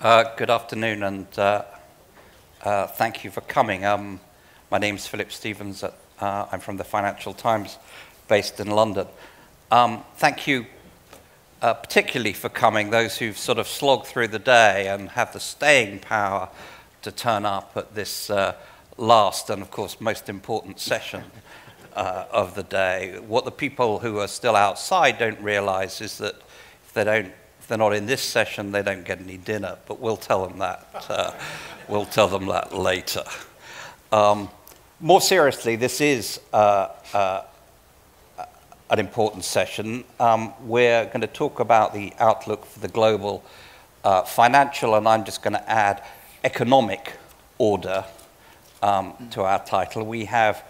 Good afternoon, and thank you for coming. My name's Philip Stevens. I'm from the Financial Times, based in London. Thank you particularly for coming, those who've sort of slogged through the day and have the staying power to turn up at this last and, of course, most important session of the day. What the people who are still outside don't realize is that if they're not in this session, they don't get any dinner, but we'll tell them that. We'll tell them that later. More seriously, this is an important session. We're going to talk about the outlook for the global financial, and I'm just going to add economic order to our title. We have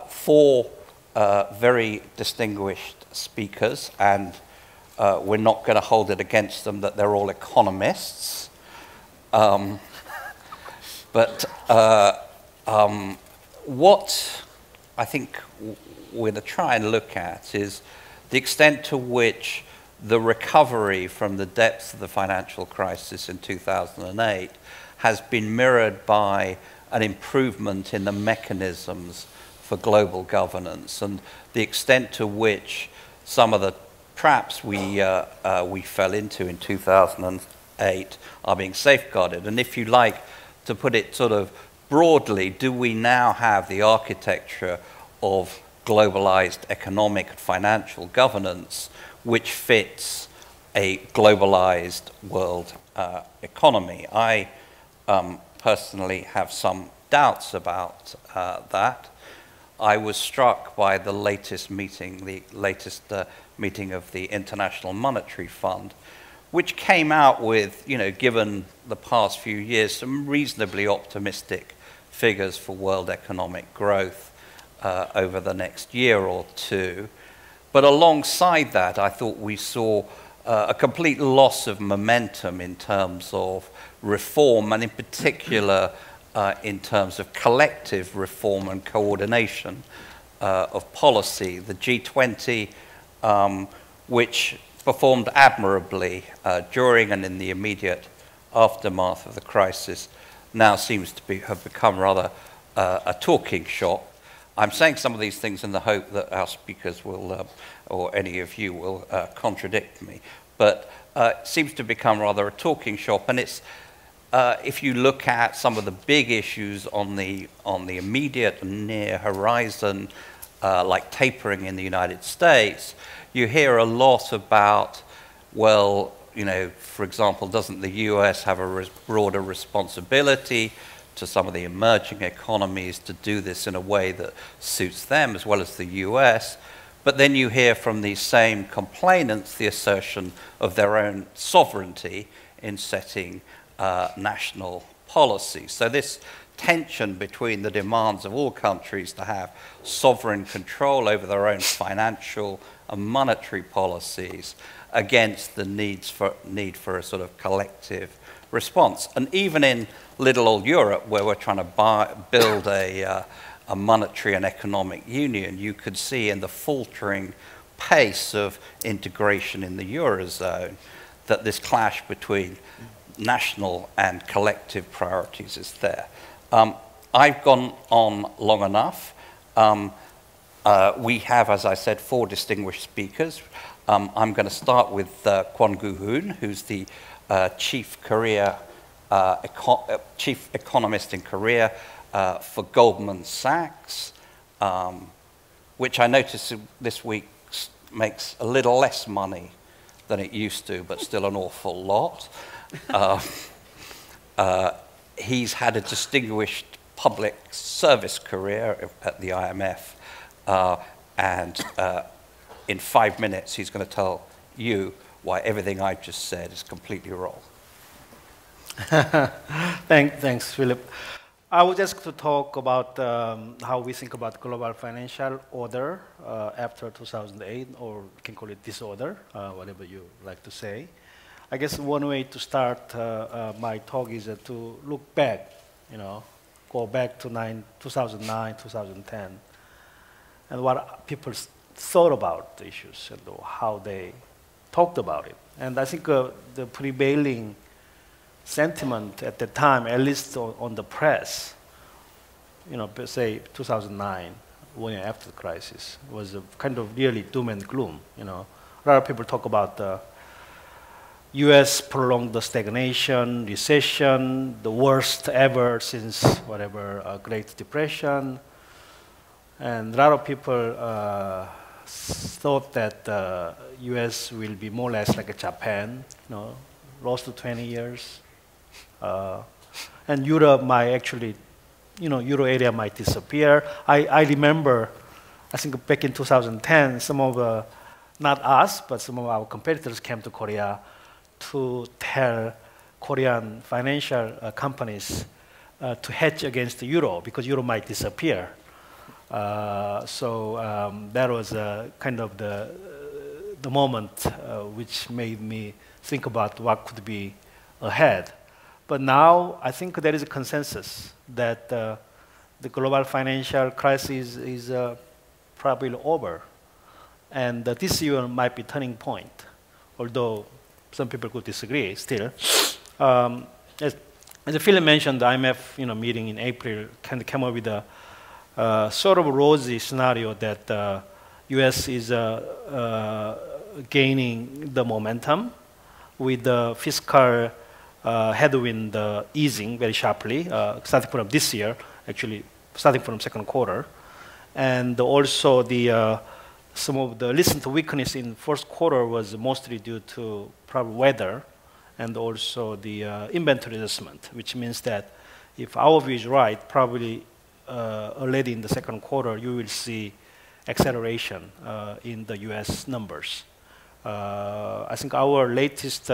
four very distinguished speakers, and we're not going to hold it against them that they're all economists. But what I think we're going to try and look at is the extent to which the recovery from the depths of the financial crisis in 2008 has been mirrored by an improvement in the mechanisms for global governance, and the extent to which some of the traps we fell into in 2008 are being safeguarded. And if you like to put it sort of broadly, do we now have the architecture of globalized economic and financial governance which fits a globalized world economy? I personally have some doubts about that. I was struck by the latest meeting, meeting of the International Monetary Fund, which came out with, given the past few years, some reasonably optimistic figures for world economic growth over the next year or two. But alongside that, I thought we saw a complete loss of momentum in terms of reform, and in particular in terms of collective reform and coordination of policy. The G20, which performed admirably during and in the immediate aftermath of the crisis, now seems to have become rather a talking shop. I'm saying some of these things in the hope that our speakers will, or any of you will contradict me, but it seems to become rather a talking shop. And it's, if you look at some of the big issues on the immediate and near horizon, like tapering in the United States, you hear a lot about, well, for example, doesn't the US have a broader responsibility to some of the emerging economies to do this in a way that suits them as well as the US? But then you hear from these same complainants the assertion of their own sovereignty in setting national policy. So this tension between the demands of all countries to have sovereign control over their own financial and monetary policies against the need for a sort of collective response. And even in little old Europe, where we're trying to build a monetary and economic union, you could see in the faltering pace of integration in the Eurozone that this clash between national and collective priorities is there. I've gone on long enough. We have, as I said, four distinguished speakers. I'm going to start with Kwon Goohoon, who's the chief economist in Korea for Goldman Sachs, which I noticed this week makes a little less money than it used to, but still an awful lot. He's had a distinguished public service career at the IMF, and in 5 minutes he's going to tell you why everything I've just said is completely wrong. Thanks, Philip. I would just to talk about how we think about global financial order after 2008, or we can call it disorder, whatever you like to say. I guess one way to start my talk is to look back, go back to 2009, 2010, and what people thought about the issues and how they talked about it. And I think the prevailing sentiment at the time, at least on the press, you know, say 2009, 1 year after the crisis, was a kind of really doom and gloom. You know, a lot of people talk about the U.S. prolonged the stagnation, recession, the worst ever since whatever Great Depression, and a lot of people thought that U.S. will be more or less like a Japan, you know, lost to 20 years, and Europe might actually, you know, Euro area might disappear. I remember, I think back in 2010, some of, not us, but some of our competitors came to Korea to tell Korean financial companies to hedge against the euro because euro might disappear. So that was kind of the moment which made me think about what could be ahead. But now I think there is a consensus that the global financial crisis is probably over. And this year might be turning point, although some people could disagree still. As Philip mentioned, the IMF meeting in April came up with a sort of rosy scenario that US is gaining the momentum with the fiscal headwind easing very sharply, starting from this year, actually starting from second quarter. And also some of the recent weakness in first quarter was mostly due to probably weather and also the inventory adjustment, which means that if our view is right, probably already in the second quarter, you will see acceleration in the US numbers. I think our latest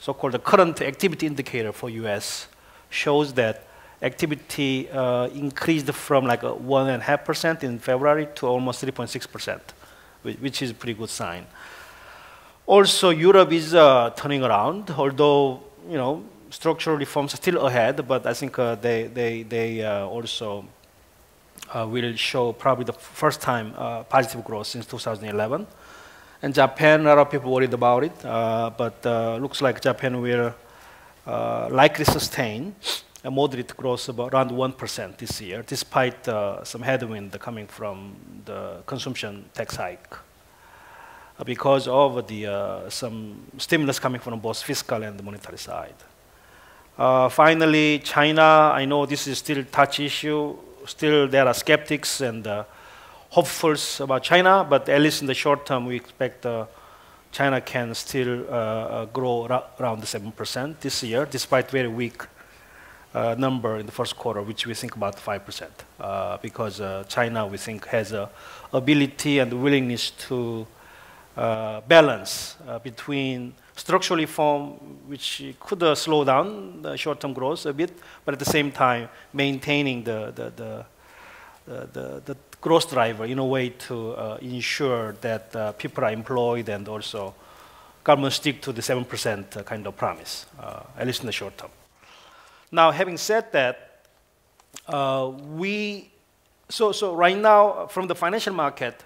so-called current activity indicator for US shows that activity increased from like 1.5% in February to almost 3.6%, which is a pretty good sign. Also, Europe is turning around, although structural reforms are still ahead, but I think they also will show probably the first time positive growth since 2011. And Japan, a lot of people worried about it, but looks like Japan will likely sustain a moderate growth of around 1% this year, despite some headwind coming from the consumption tax hike, because of some stimulus coming from both fiscal and the monetary side. Finally, China, I know this is still a touchy issue. Still, there are skeptics and hopefuls about China, but at least in the short term, we expect China can still grow around 7% this year, despite very weak number in the first quarter, which we think about 5%, because China, we think, has a ability and willingness to balance between structural reform, which could slow down the short-term growth a bit, but at the same time maintaining the growth driver in a way to ensure that people are employed and also government stick to the 7% kind of promise, at least in the short term. Now, having said that, so right now from the financial market,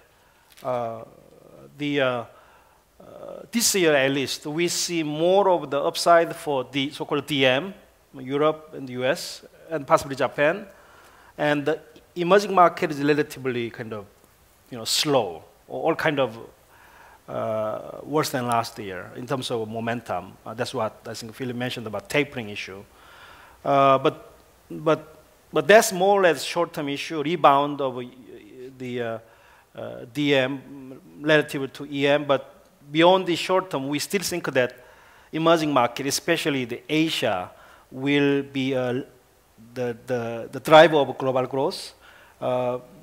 this year at least, we see more of the upside for the so-called DM, Europe and the US, and possibly Japan. And the emerging market is relatively kind of slow, or all kind of worse than last year in terms of momentum. That's what I think Philip mentioned about tapering issue. But that's more or less short-term issue, rebound of the DM relative to EM. But beyond the short term, we still think that emerging market, especially the Asia, will be the driver of global growth.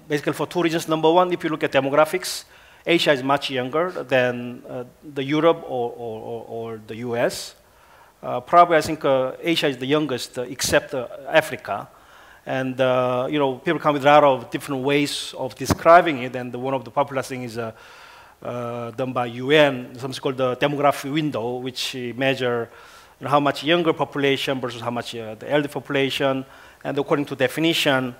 Basically for two reasons. Number one, if you look at demographics, Asia is much younger than the Europe or the US. Probably I think Asia is the youngest except Africa. And people come with a lot of different ways of describing it, and one of the popular things is done by UN, something called the demographic window, which measure how much younger population versus how much the elder population. And according to definition,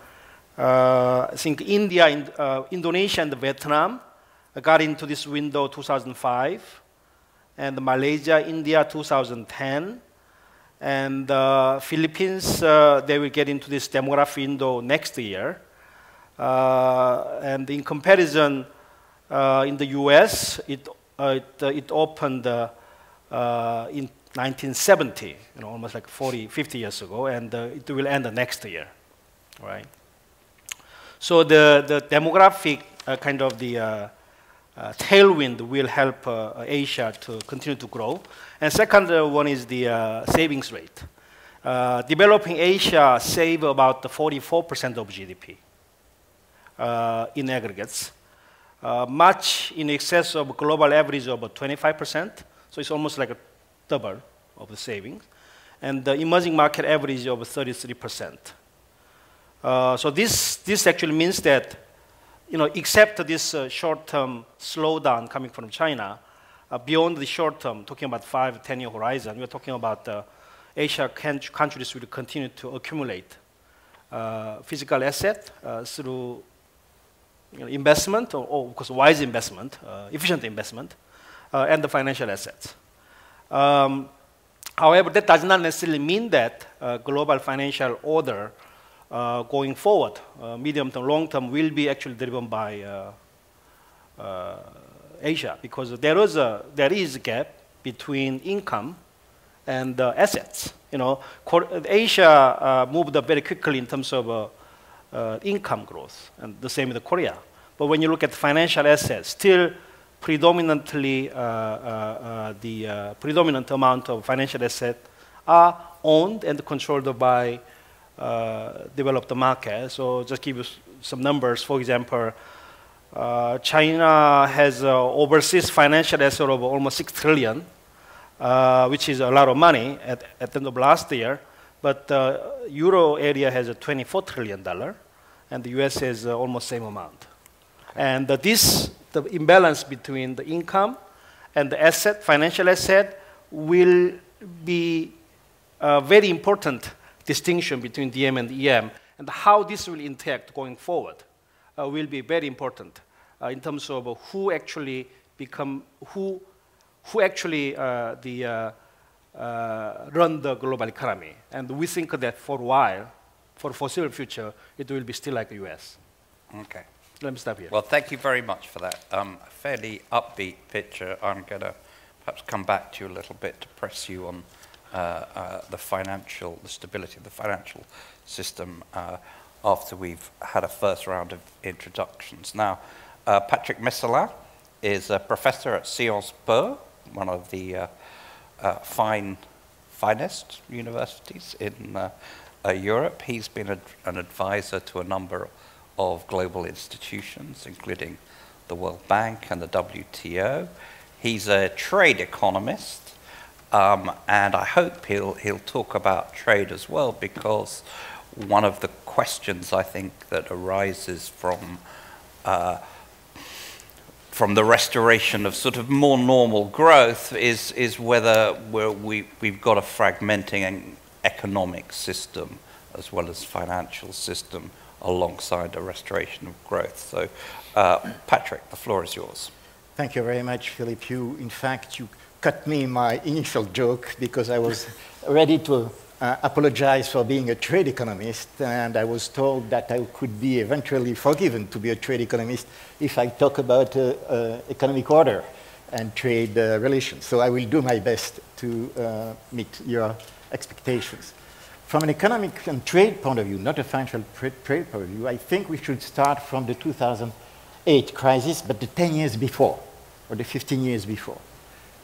I think India, Indonesia, and Vietnam got into this window 2005, and Malaysia, India 2010, And Philippines, they will get into this demographic window next year. And in comparison, in the US, it opened in 1970, almost like 50 years ago, and it will end the next year, right? So the demographic kind of the tailwind will help Asia to continue to grow. And second one is the savings rate. Developing Asia save about 44% of GDP in aggregates, much in excess of global average of 25%. So it's almost like a double of the savings. And the emerging market average of 33%. So this actually means that, except this short-term slowdown coming from China, beyond the short term, talking about 5-10 year horizon, we're talking about Asia countries will continue to accumulate physical asset through investment, or of course wise investment, efficient investment, and the financial assets. However, that does not necessarily mean that global financial order going forward, medium to long term, will be actually driven by Asia, because there is a gap between income and assets. Asia moved up very quickly in terms of income growth, and the same with Korea. But when you look at financial assets, still predominantly the predominant amount of financial assets are owned and controlled by developed markets. So just give you some numbers. For example, China has overseas financial assets of almost 6 trillion, which is a lot of money at the end of last year. But Euro area has a $24 trillion, and the US has almost same amount. Okay. And the imbalance between the income and the asset, financial asset, will be a very important distinction between DM and EM, and how this will interact going forward will be very important in terms of who actually run the global economy. And we think that for a while, for foreseeable future, it will be still like the US. Okay. Let me stop here. Well, thank you very much for that. A fairly upbeat picture. I'm going to perhaps come back to you a little bit to press you on the stability of the financial system after we've had a first round of introductions. Now, Patrick Messerlin is a professor at Sciences Po, one of the finest universities in Europe. He's been an advisor to a number of global institutions, including the World Bank and the WTO. He's a trade economist, and I hope he'll talk about trade as well, because one of the questions I think that arises from the restoration of sort of more normal growth is whether we've got a fragmenting economic system as well as financial system alongside the restoration of growth. So, Patrick, the floor is yours. Thank you very much, Philip. In fact, you cut me my initial joke, because I was ready to apologize for being a trade economist, and I was told that I could be eventually forgiven to be a trade economist if I talk about economic order and trade relations. So I will do my best to meet your expectations. From an economic and trade point of view, not a financial trade point of view, I think we should start from the 2008 crisis, but the 10 years before, or the 15 years before.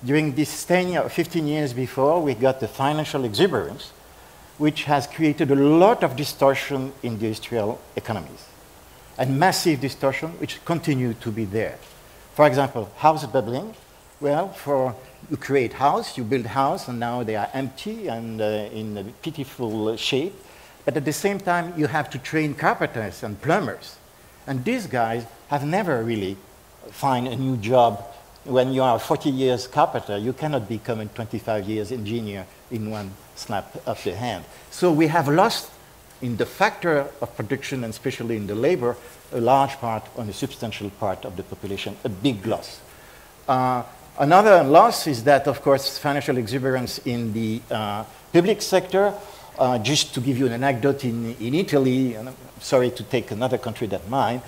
During this 15 years before, we got the financial exuberance, which has created a lot of distortion in industrial economies, and massive distortion which continue to be there. For example, house building. Well, you create house, you build house, and now they are empty and in a pitiful shape. But at the same time, you have to train carpenters and plumbers. And these guys have never really found a new job. When you are 40 years carpenter, you cannot become a 25 years engineer in one snap of the hand. So we have lost in the factor of production, and especially in the labor, a large part, on a substantial part of the population, a big loss. Another loss is that, of course, financial exuberance in the public sector. Just to give you an anecdote, in Italy, and I'm sorry to take another country than mine,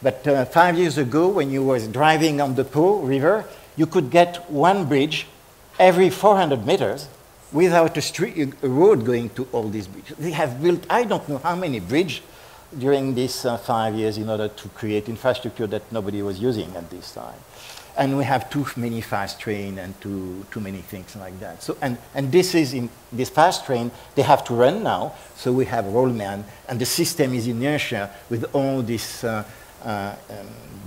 but 5 years ago, when you were driving on the Po River, you could get one bridge every 400 meters without a road going to all these bridges. They have built, I don't know how many bridges during these 5 years in order to create infrastructure that nobody was using at this time. And we have too many fast trains and too many things like that. So, and this is in this fast train, they have to run now. So we have rollman, and the system is inertia with all this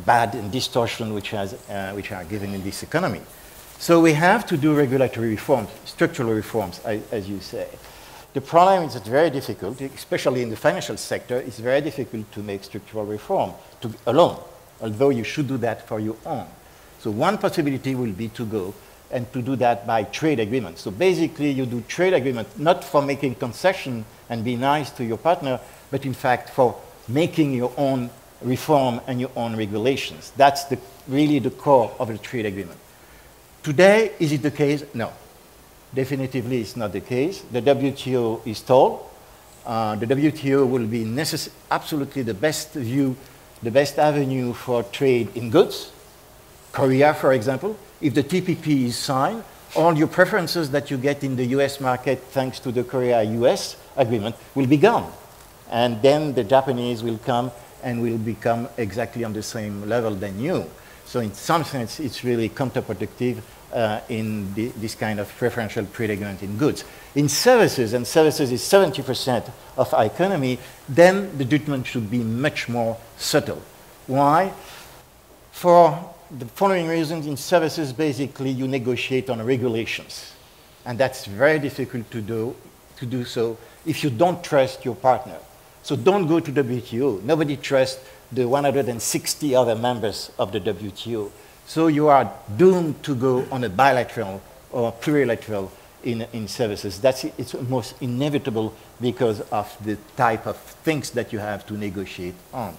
bad and distortion which are given in this economy. So we have to do regulatory reforms, structural reforms, as you say. The problem is it's very difficult, especially in the financial sector. It's very difficult to make structural reform alone, although you should do that for your own. So one possibility will be to go and to do that by trade agreement. So basically you do trade agreement not for making concession and be nice to your partner, but in fact for making your own reform and your own regulations. That's really the core of the trade agreement. Today, is it the case? No. Definitively it's not the case. The WTO is stalled. The WTO will be absolutely the best avenue for trade in goods. Korea, for example, if the TPP is signed, all your preferences that you get in the US market thanks to the Korea-US agreement will be gone. And then the Japanese will come and will become exactly on the same level than you. So in some sense, it's really counterproductive in this kind of preferential trade agreement in goods. In services, and services is 70% of our economy, then the treatment should be much more subtle. Why? For the following reasons: in services, basically, you negotiate on regulations. And that's very difficult to do so if you don't trust your partner. So don't go to WTO. Nobody trusts the 160 other members of the WTO. So you are doomed to go on a bilateral or plurilateral in services. It's almost inevitable because of the type of things that you have to negotiate on.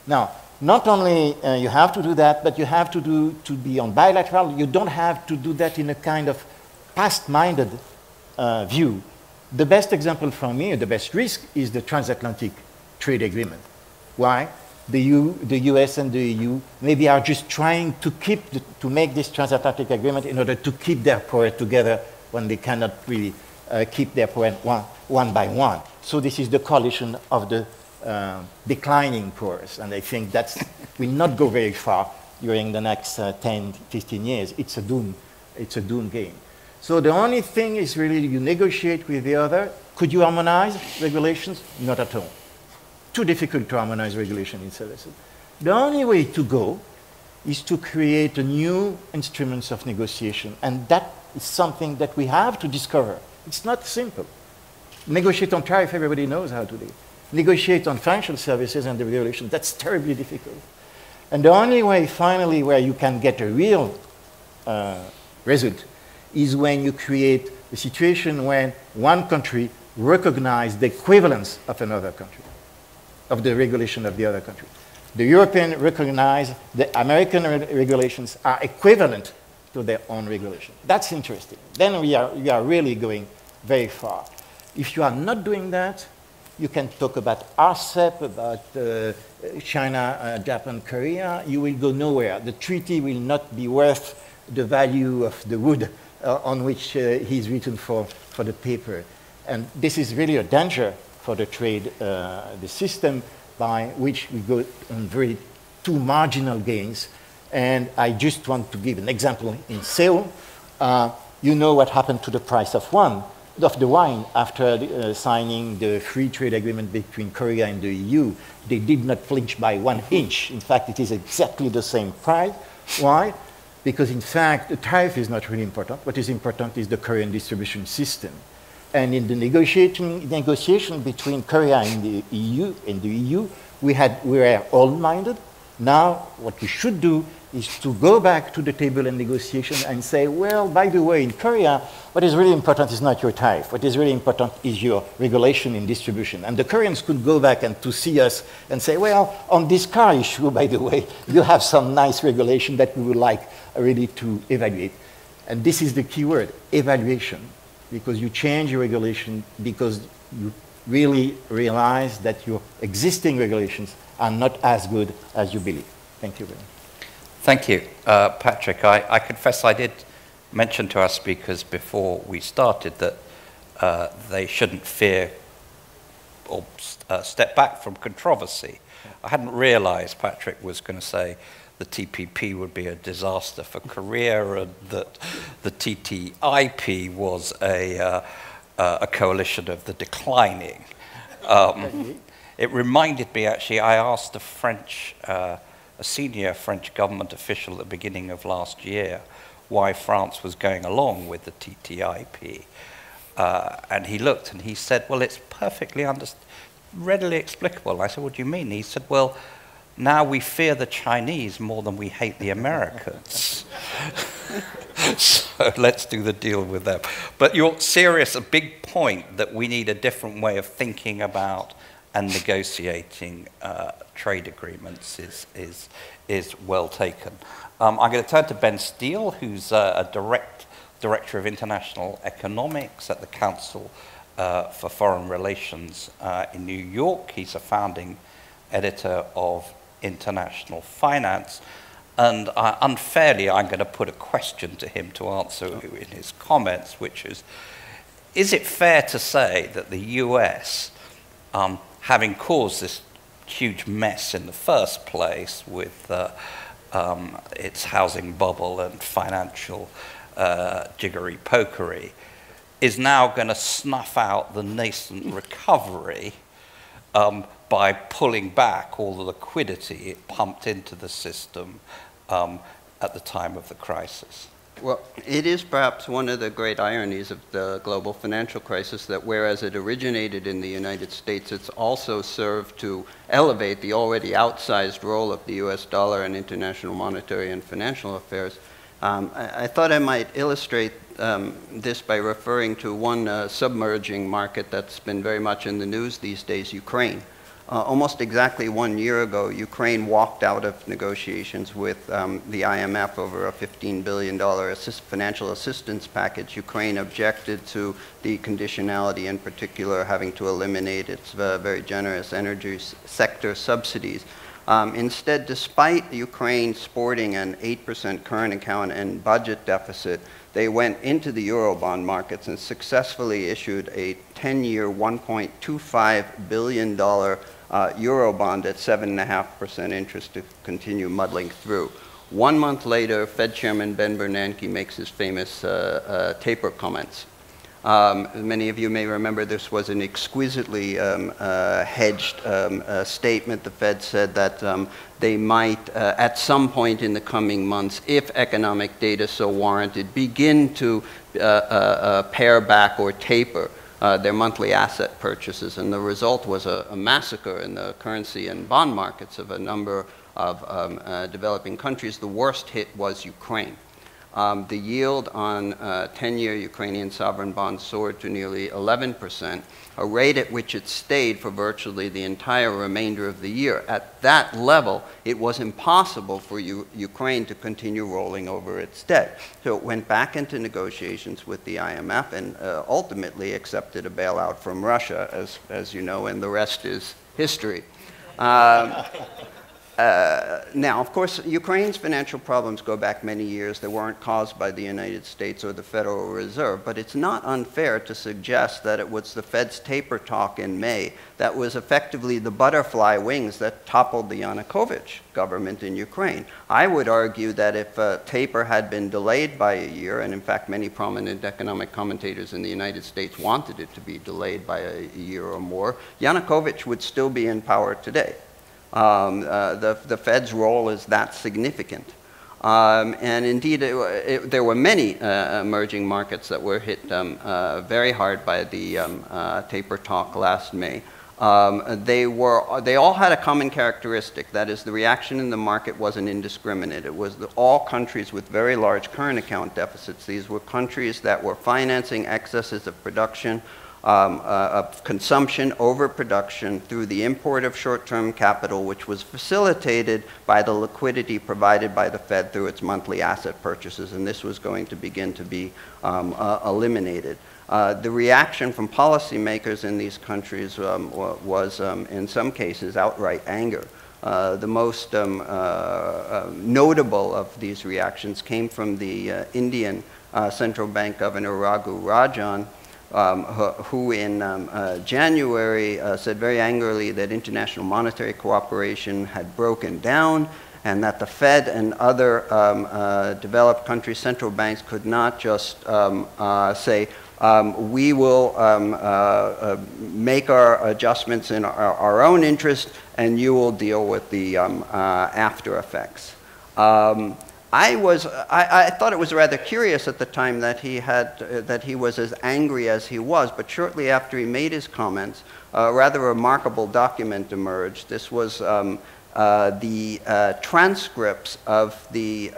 Now, not only you have to do that, but you have to be on bilateral. You don't have to do that in a kind of past-minded view. The best example for me, the best risk, is the transatlantic trade agreement. Why? The US and the EU maybe are just trying to make this transatlantic agreement in order to keep their power together when they cannot really keep their power one by one. So this is the coalition of the declining powers, and I think that will not go very far during the next 10, 15 years. It's a doom game. So the only thing is really you negotiate with the other. Could you harmonize regulations? Not at all. Too difficult to harmonize regulation in services. The only way to go is to create a new instruments of negotiation, and that is something that we have to discover. It's not simple. Negotiate on tariff, everybody knows how to do it. Negotiate on financial services and the regulation, that's terribly difficult. And the only way, finally, where you can get a real result is when you create a situation when one country recognizes the equivalence of another country, of the regulation of the other country. The European recognize the American regulations are equivalent to their own regulation. That's interesting. Then we are really going very far. If you are not doing that, you can talk about RCEP, about China, Japan, Korea. You will go nowhere. The treaty will not be worth the value of the wood on which he's written for the paper. And this is really a danger for the trade, the system by which we go on very two marginal gains. And I just want to give an example in Seoul. You know what happened to the price of the wine after signing the free trade agreement between Korea and the EU. They did not flinch by 1 inch. In fact, it is exactly the same price. Why? Because in fact, the tariff is not really important. What is important is the Korean distribution system. And in the negotiation between Korea and the EU, we were all-minded. Now, what we should do is to go back to the table and negotiation and say, well, by the way, in Korea, what is really important is not your tariff. What is really important is your regulation in distribution. And the Koreans could go back and to see us and say, well, on this car issue, by the way, you have some nice regulation that we would like really to evaluate. And this is the key word, evaluation, because you change your regulation because you really realize that your existing regulations are not as good as you believe. Thank you very much. Thank you, Patrick. I confess I did mention to our speakers before we started that they shouldn't fear or step back from controversy. I hadn't realized Patrick was going to say the TPP would be a disaster for Korea and that the TTIP was a coalition of the declining. It reminded me, actually, I asked a senior French government official at the beginning of last year why France was going along with the TTIP. And he looked and he said, well, it's perfectly readily explicable. I said, what do you mean? He said, well, now we fear the Chinese more than we hate the Americans. So let's do the deal with them. But you're serious, a big point that we need a different way of thinking about and negotiating trade agreements is well taken. I'm going to turn to Benn Steil, who's a Director of International Economics at the Council for Foreign Relations in New York. He's a founding editor of International Finance. And unfairly, I'm going to put a question to him to answer in his comments, which is it fair to say that the US, having caused this huge mess in the first place with its housing bubble and financial jiggery-pokery, is now going to snuff out the nascent recovery by pulling back all the liquidity it pumped into the system at the time of the crisis? Well, it is perhaps one of the great ironies of the global financial crisis that whereas it originated in the United States, it's also served to elevate the already outsized role of the US dollar in international monetary and financial affairs. I thought I might illustrate this by referring to one submerging market that's been very much in the news these days, Ukraine. Almost exactly 1 year ago, Ukraine walked out of negotiations with the IMF over a $15 billion financial assistance package. Ukraine objected to the conditionality, in particular having to eliminate its very generous energy sector subsidies. Instead, despite Ukraine sporting an 8% current account and budget deficit, they went into the Eurobond markets and successfully issued a 10-year, $1.25 billion Eurobond at 7.5% interest to continue muddling through. 1 month later, Fed Chairman Ben Bernanke makes his famous taper comments. Many of you may remember this was an exquisitely hedged statement. The Fed said that they might, at some point in the coming months, if economic data so warranted, begin to pare back or taper their monthly asset purchases. And the result was a massacre in the currency and bond markets of a number of developing countries. The worst hit was Ukraine. The yield on 10-year Ukrainian sovereign bonds soared to nearly 11%, a rate at which it stayed for virtually the entire remainder of the year. At that level, it was impossible for Ukraine to continue rolling over its debt. So it went back into negotiations with the IMF and ultimately accepted a bailout from Russia, as you know, and the rest is history. Now, of course, Ukraine's financial problems go back many years. They weren't caused by the United States or the Federal Reserve, but it's not unfair to suggest that it was the Fed's taper talk in May that was effectively the butterfly wings that toppled the Yanukovych government in Ukraine. I would argue that if taper had been delayed by a year, and in fact many prominent economic commentators in the United States wanted it to be delayed by a year or more, Yanukovych would still be in power today. The Fed's role is that significant. And indeed, there were many emerging markets that were hit very hard by the taper talk last May. They all had a common characteristic. That is, the reaction in the market wasn't indiscriminate. It was all countries with very large current account deficits. These were countries that were financing excesses of production of consumption, overproduction through the import of short-term capital, which was facilitated by the liquidity provided by the Fed through its monthly asset purchases, and this was going to begin to be eliminated. The reaction from policymakers in these countries was, in some cases, outright anger. The most notable of these reactions came from the Indian central bank governor Raghu Rajan, who in January said very angrily that international monetary cooperation had broken down and that the Fed and other developed country central banks could not just say, we will make our adjustments in our own interest and you will deal with the after effects. I thought it was rather curious at the time that he was as angry as he was, but shortly after he made his comments, a rather remarkable document emerged. This was the transcripts of the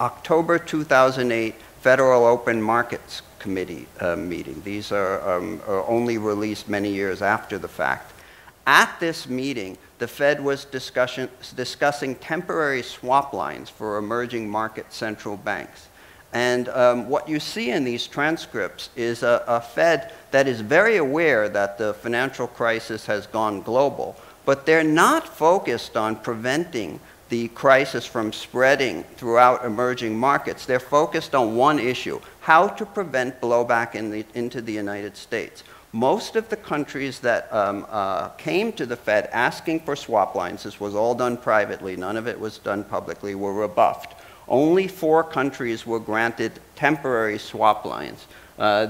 October 2008 Federal Open Markets Committee meeting. These are only released many years after the fact. At this meeting, the Fed was discussing temporary swap lines for emerging market central banks. And what you see in these transcripts is a Fed that is very aware that the financial crisis has gone global, but they're not focused on preventing the crisis from spreading throughout emerging markets. They're focused on one issue: how to prevent blowback into the United States. Most of the countries that came to the Fed asking for swap lines, this was all done privately, none of it was done publicly, were rebuffed. Only 4 countries were granted temporary swap lines.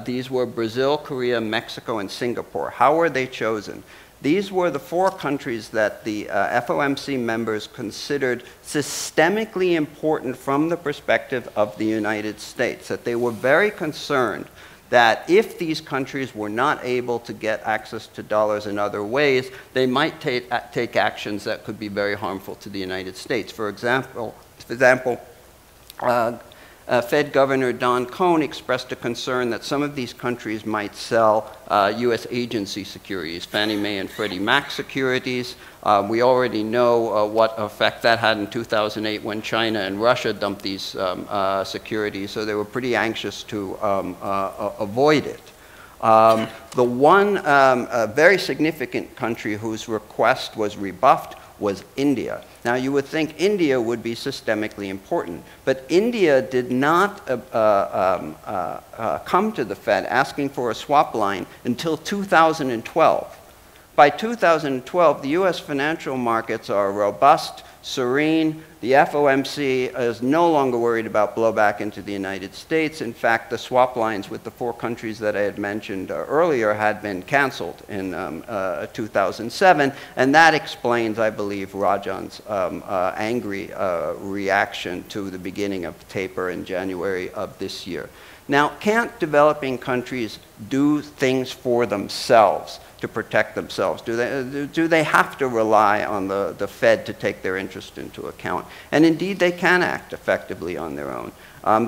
These were Brazil, Korea, Mexico, and Singapore. How were they chosen? These were the 4 countries that the FOMC members considered systemically important from the perspective of the United States, that they were very concerned that if these countries were not able to get access to dollars in other ways, they might take actions that could be very harmful to the United States. For example, Fed Governor Don Kwon expressed a concern that some of these countries might sell U.S. agency securities, Fannie Mae and Freddie Mac securities. We already know what effect that had in 2008 when China and Russia dumped these securities, so they were pretty anxious to avoid it. The one very significant country whose request was rebuffed was India. Now, you would think India would be systemically important, but India did not come to the Fed asking for a swap line until 2012. By 2012, the US financial markets are robust, serene. The FOMC is no longer worried about blowback into the United States. In fact, the swap lines with the 4 countries that I had mentioned earlier had been canceled in 2007, and that explains, I believe, Rajan's angry reaction to the beginning of taper in January of this year. Now, can't developing countries do things for themselves to protect themselves? Do they have to rely on the Fed to take their interest into account? And indeed, they can act effectively on their own.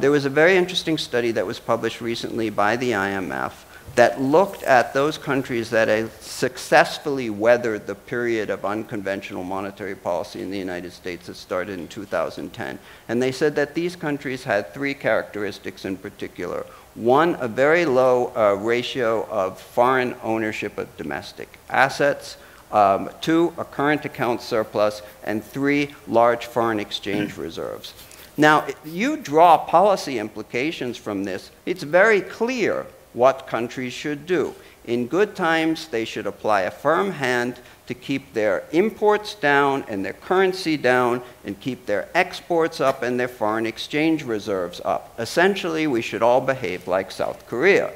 There was a very interesting study that was published recently by the IMF that looked at those countries that had successfully weathered the period of unconventional monetary policy in the United States that started in 2010. And they said that these countries had 3 characteristics in particular. 1, a very low ratio of foreign ownership of domestic assets. 2, a current account surplus. And 3, large foreign exchange reserves. Now, if you draw policy implications from this, it's very clear what countries should do. In good times, they should apply a firm hand to keep their imports down and their currency down and keep their exports up and their foreign exchange reserves up. Essentially, we should all behave like South Korea.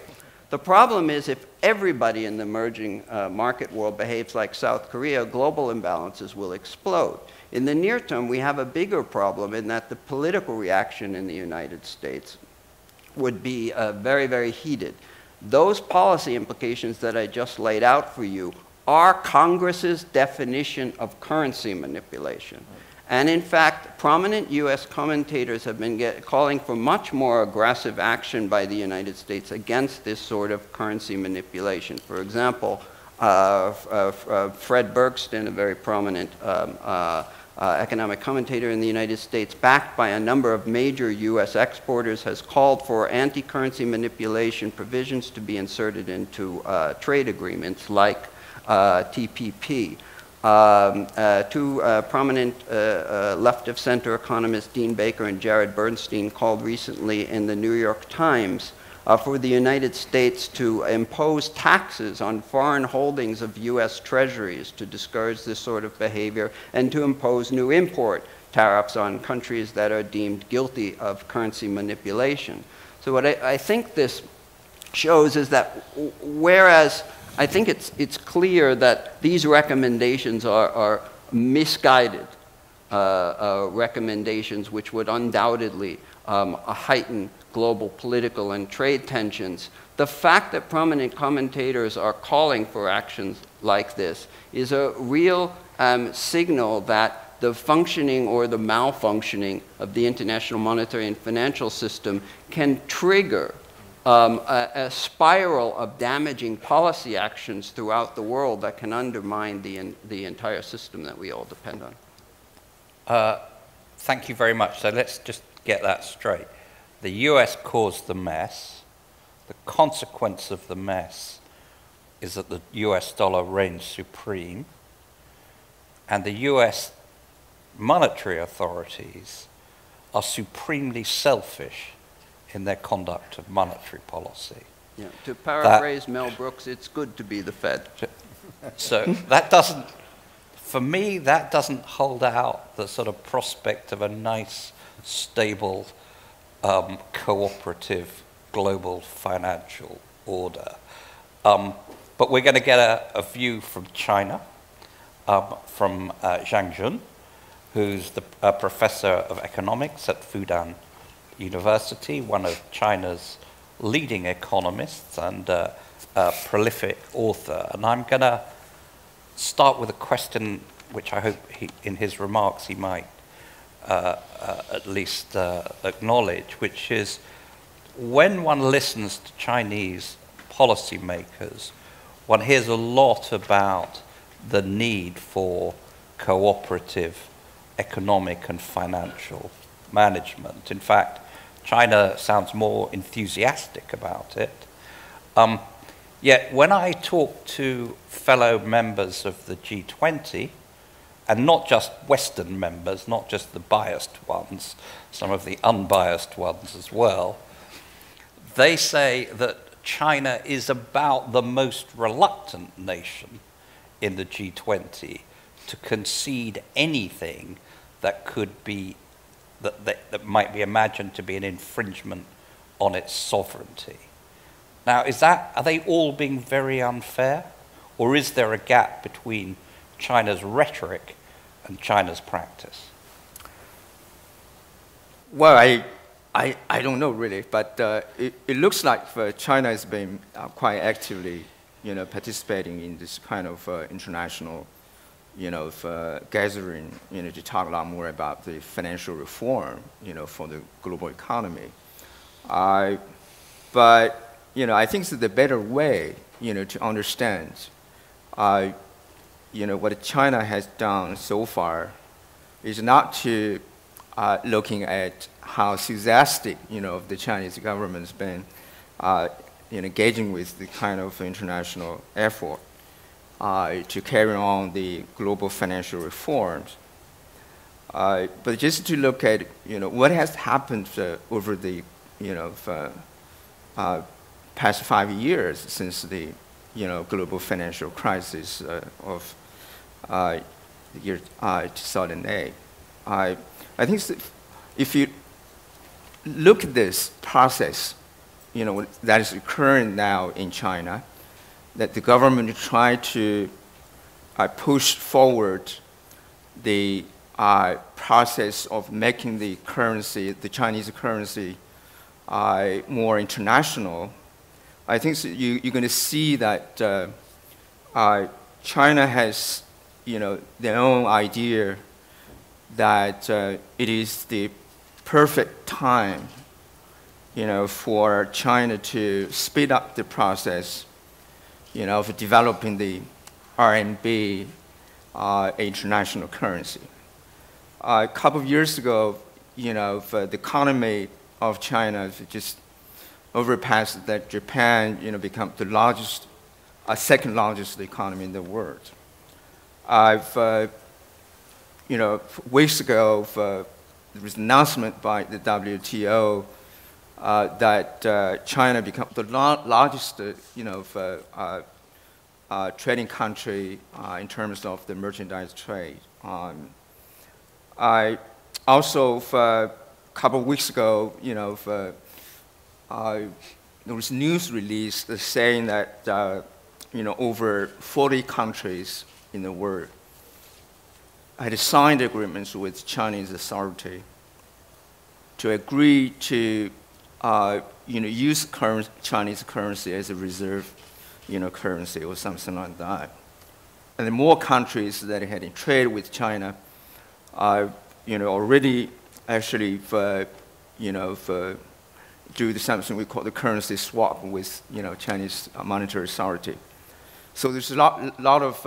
The problem is if everybody in the emerging market world behaves like South Korea, global imbalances will explode. In the near term, we have a bigger problem in that the political reaction in the United States would be very, very heated. Those policy implications that I just laid out for you are Congress's definition of currency manipulation. And in fact, prominent US commentators have been calling for much more aggressive action by the United States against this sort of currency manipulation. For example, Fred Bergston, a very prominent economic commentator in the United States, backed by a number of major US exporters, has called for anti-currency manipulation provisions to be inserted into trade agreements like TPP. Two prominent left-of-center economists, Dean Baker and Jared Bernstein, called recently in the New York Times for the United States to impose taxes on foreign holdings of US treasuries to discourage this sort of behavior, and to impose new import tariffs on countries that are deemed guilty of currency manipulation. So what I think this shows is that whereas I think it's clear that these recommendations are misguided recommendations which would undoubtedly heighten global political and trade tensions. The fact that prominent commentators are calling for actions like this is a real signal that the functioning or the malfunctioning of the international monetary and financial system can trigger a spiral of damaging policy actions throughout the world that can undermine the entire system that we all depend on. Thank you very much. So let's just get that straight. The US caused the mess. The consequence of the mess is that the US dollar reigns supreme, and the US monetary authorities are supremely selfish in their conduct of monetary policy. Yeah. To paraphrase Mel Brooks, it's good to be the Fed. So that doesn't, for me, that doesn't hold out the sort of prospect of a nice, stable, cooperative global financial order. But we're going to get a view from China, from Zhang, who's a professor of economics at Fudan University, one of China's leading economists and a prolific author. And I'm going to start with a question which I hope in his remarks he might at least acknowledge, which is when one listens to Chinese policymakers, one hears a lot about the need for cooperative economic and financial management. In fact, China sounds more enthusiastic about it. Yet when I talk to fellow members of the G20, and not just Western members, not just the biased ones, some of the unbiased ones as well, they say that China is about the most reluctant nation in the G20 to concede anything that could be that might be imagined to be an infringement on its sovereignty. Now, are they all being very unfair? Or is there a gap between China's rhetoric and China's practice? Well, I don't know really, but it looks like China has been quite actively, participating in this kind of international gathering, to talk a lot more about the financial reform, for the global economy. But, I think that the better way, to understand, what China has done so far is not to looking at how enthusiastic, the Chinese government's been, engaging with the kind of international effort to carry on the global financial reforms, but just to look at what has happened over the past 5 years since the global financial crisis of the year 2008. I think if you look at this process, that is occurring now in China, that the government tried to push forward the process of making the currency, the Chinese currency, more international. I think you're going to see that China has, their own idea that it is the perfect time, for China to speed up the process, of developing the RMB international currency. A couple of years ago, the economy of China just overpassed that Japan, become the largest, second largest economy in the world. Weeks ago, there was an announcement by the WTO that China become the largest, trading country in terms of the merchandise trade. I also, a couple of weeks ago, there was news release saying that over 40 countries in the world had signed agreements with Chinese authority to agree to use Chinese currency as a reserve currency or something like that. And the more countries that had in trade with China already actually do something we call the currency swap with Chinese monetary authority. So there's a lot of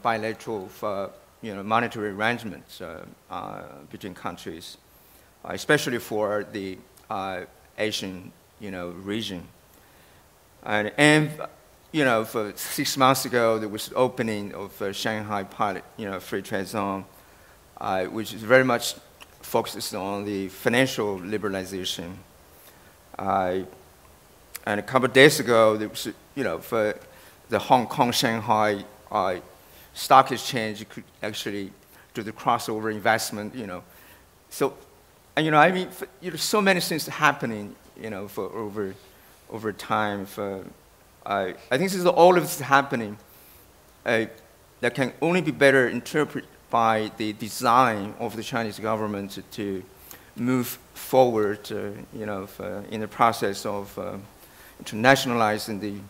bilateral monetary arrangements between countries, especially for the Asian region. And for 6 months ago there was the opening of Shanghai pilot free trade zone, which is very much focused on the financial liberalization. And a couple of days ago, there was, for the Hong Kong Shanghai stock exchange could actually do the crossover investment, So, and, I mean, so many things happening, for over time. I think this is all of this happening that can only be better interpreted by the design of the Chinese government to move forward, in the process of internationalizing the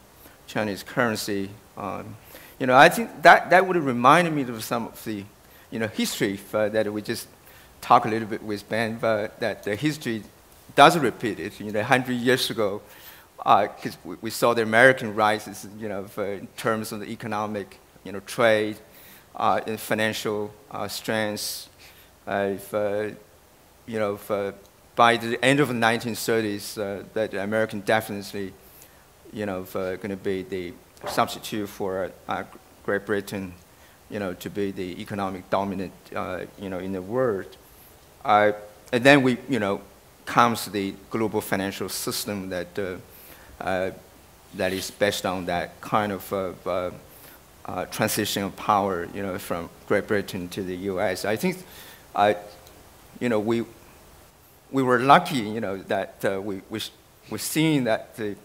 Chinese currency. I think that would remind me of some of the, history that we just talked a little bit with Ben, but that the history does repeat it. 100 years ago, because we saw the American rises, in terms of the economic, trade, and financial strengths. By the end of the 1930s, that the American definitely, going to be the substitute for Great Britain, to be the economic dominant, in the world. And then we, comes the global financial system that that is based on that kind of transition of power, from Great Britain to the U.S. I think, we were lucky, that we're seeing that the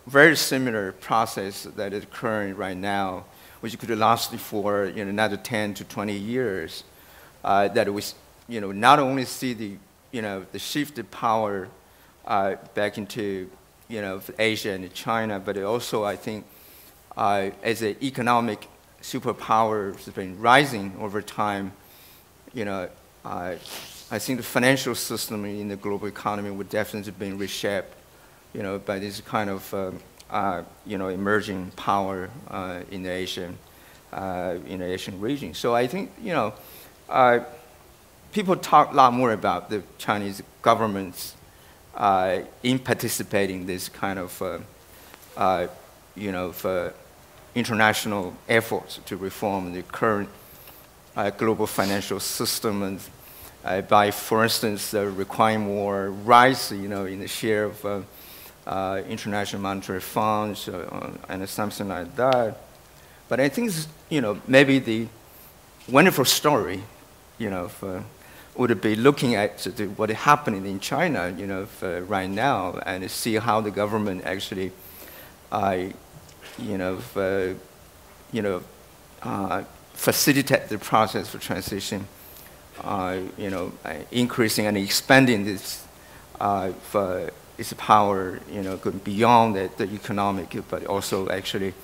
very similar process that is occurring right now, which could last for another 10 to 20 years, that we not only see the the shift of power back into Asia and China, but also I think as an economic superpower has been rising over time, I think the financial system in the global economy would definitely be reshaped, by this kind of emerging power in the Asian region. So I think people talk a lot more about the Chinese governments in participating in this kind of international efforts to reform the current global financial system, and by, for instance, requiring more rights, in the share of international monetary funds and something like that. But I think, maybe the wonderful story, would be looking at what is happening in China, right now, and see how the government actually, facilitate the process for transition, increasing and expanding this its power, going beyond the economic, but also actually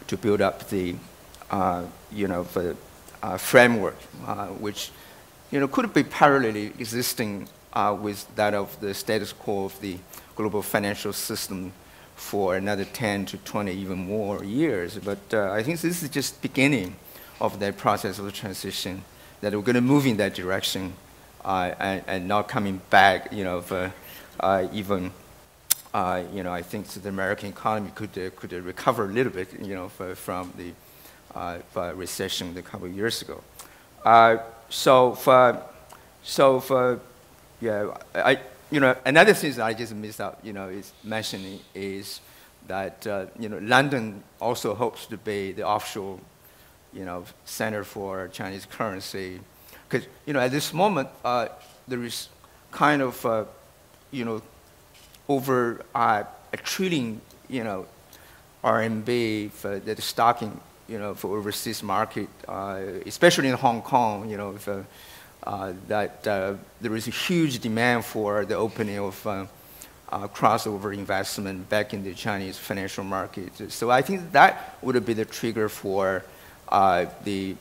to build up the framework, which could be parallelly existing with that of the status quo of the global financial system for another 10 to 20, even more years. But I think this is just beginning of that process of the transition, that we're going to move in that direction and not coming back, even, I think the American economy could recover a little bit, from the recession a couple of years ago. Another thing that I just missed out, is mentioning is that, London also hopes to be the offshore, center for Chinese currency. Because, at this moment, there is kind of, over a trillion, RMB that is stocking, for overseas market, especially in Hong Kong, that there is a huge demand for the opening of crossover investment back in the Chinese financial market. So I think that would be the trigger for the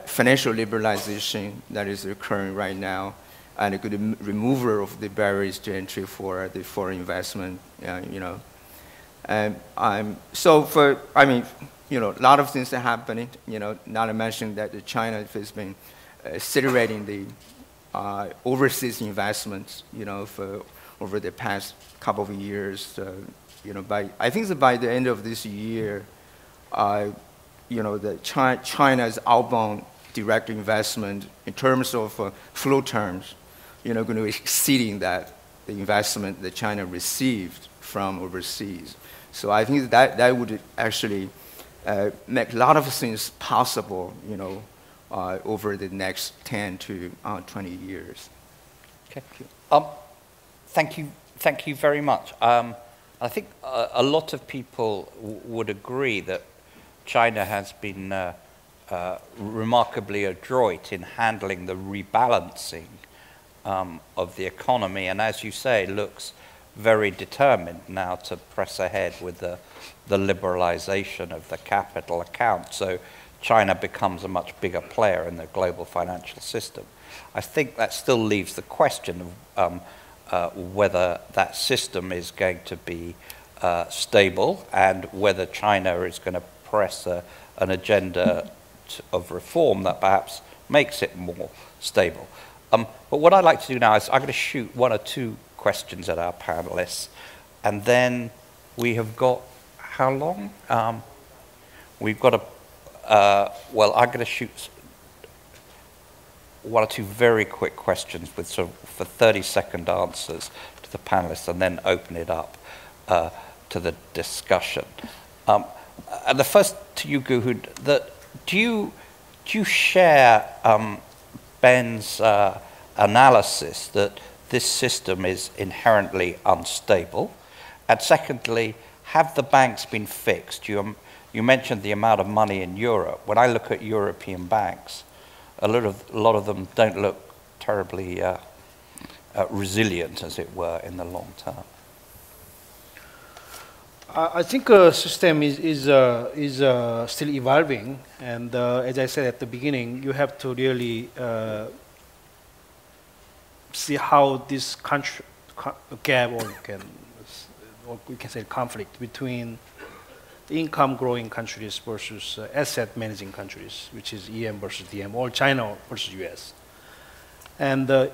financial liberalization that is occurring right now, and a good remover of the barriers to entry for the foreign investment, And a lot of things are happening, not to mention that China has been accelerating the overseas investments, for over the past couple of years. I think that by the end of this year, China's outbound direct investment in terms of flow terms, going to be exceeding the investment that China received from overseas. So I think that would actually make a lot of things possible, over the next 10 to 20 years. Okay. Thank you very much. I think a lot of people would agree that China has been remarkably adroit in handling the rebalancing of the economy, and as you say, looks very determined now to press ahead with the liberalization of the capital account. So China becomes a much bigger player in the global financial system. I think that still leaves the question of whether that system is going to be stable, and whether China is going to press an agenda of reform that perhaps makes it more stable. But what I'd like to do now is I'm going to shoot one or two questions at our panelists, and then we have got, how long? We've got well, I'm going to shoot one or two very quick questions with sort of for 30-second answers to the panelists, and then open it up to the discussion. And the first to you, Goohoon, do you share Benn's analysis that this system is inherently unstable? And secondly, have the banks been fixed? You mentioned the amount of money in Europe. When I look at European banks, a lot of them don't look terribly resilient, as it were, in the long term. I think the system is still evolving, and as I said at the beginning, you have to really see how this gap, or we can say conflict between income growing countries versus asset managing countries, which is EM versus DM, or China versus US. And I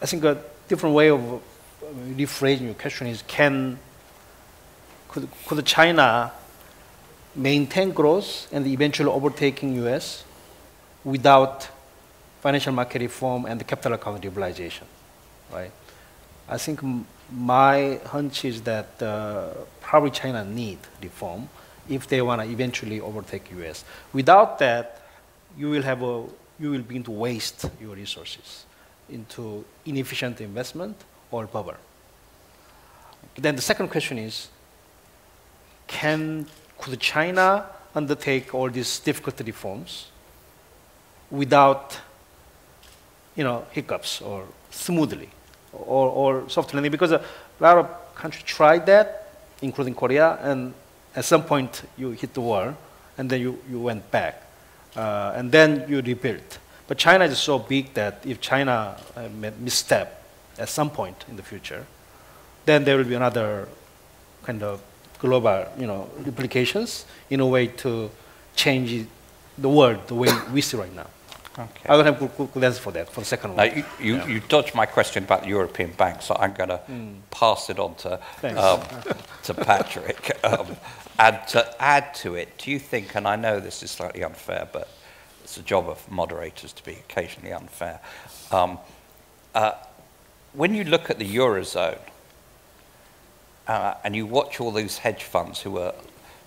think a different way of rephrasing your question is, could China maintain growth and eventually overtaking US without financial market reform and the capital account liberalization, right? I think my hunch is that probably China need reform if they want to eventually overtake US. Without that, you will begin to waste your resources into inefficient investment or bubble. Then the second question is, could China undertake all these difficult reforms without hiccups, or smoothly, or soft landing? Because a lot of countries tried that, including Korea, and at some point you hit the wall, and then you went back, and then you rebuilt. But China is so big that if China misstep at some point in the future, then there will be another kind of global, implications in a way to change the world the way we see right now. Okay. I don't have good answer for that, for the second one. Now, you dodged my question about the European banks, so I'm going to pass it on to Patrick. And to add to it, do you think, and I know this is slightly unfair, but it's the job of moderators to be occasionally unfair. When you look at the Eurozone, and you watch all these hedge funds who were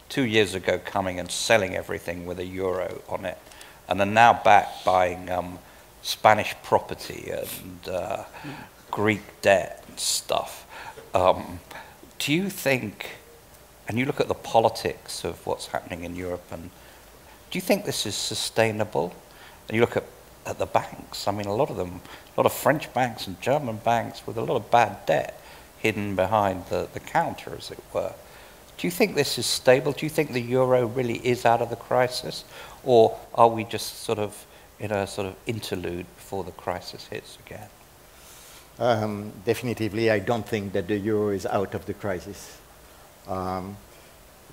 2 years ago coming and selling everything with a euro on it, and are now back buying Spanish property and Greek debt and stuff. Do you think, and you look at the politics of what's happening in Europe, and do you think this is sustainable? And you look at the banks, I mean, a lot of French banks and German banks with a lot of bad debt hidden behind the counter, as it were. Do you think this is stable? Do you think the euro really is out of the crisis? Or are we just sort of in a sort of interlude before the crisis hits again? Definitively, I don't think that the euro is out of the crisis.